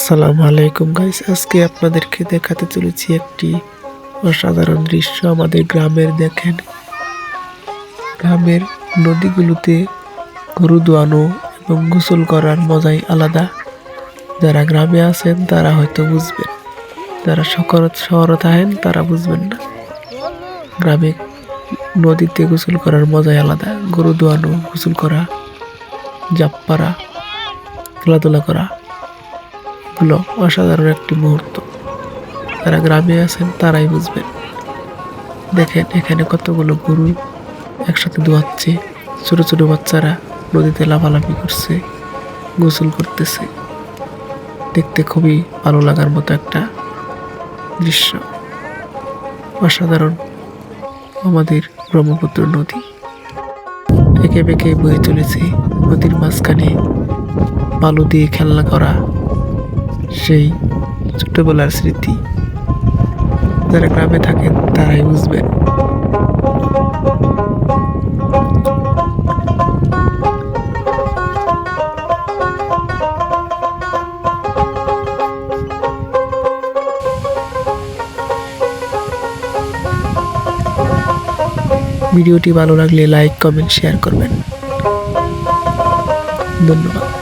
আসসালামু আলাইকুম গাইস, আজকে আপনাদেরকে দেখাতে চলেছি একটি অসাধারণ দৃশ্য আমাদের গ্রামের। দেখেন, গ্রামের নদীগুলোতে গরু ধোয়ানো এবং গোসল করার মজাই আলাদা। যারা গ্রামে আছেন তারা হয়তো বুঝবেন, যারা শহরে থাকেন তারা বুঝবেন না। গ্রামে নদীতে গোসল করার মজাই আলাদা। গরু ধোয়ানো, গোসল করা, জাপ পারা, খেলাধুলা করা, এগুলো অসাধারণ একটি মুহূর্ত। যারা গ্রামে আছেন তারাই বুঝবেন। দেখেন, এখানে কতগুলো গরু একসাথে ধোয়াচ্ছে। ছোট ছোট বাচ্চারা নদীতে লাফালাফি করছে, গোসল করতেছে। দেখতে খুবই ভালো লাগার মতো একটা দৃশ্য। অসাধারণ আমাদের ব্রহ্মপুত্র নদী এঁকে বেঁকে বয়ে চলেছে। নদীর মাঝখানে বালু দিয়ে খেলনা করা সেই ছোটবেলার স্মৃতি। যারা গ্রামে থাকেন তারাই বুঝবেন। ভিডিওটি ভালো লাগলে লাইক, কমেন্ট, শেয়ার করবেন। ধন্যবাদ।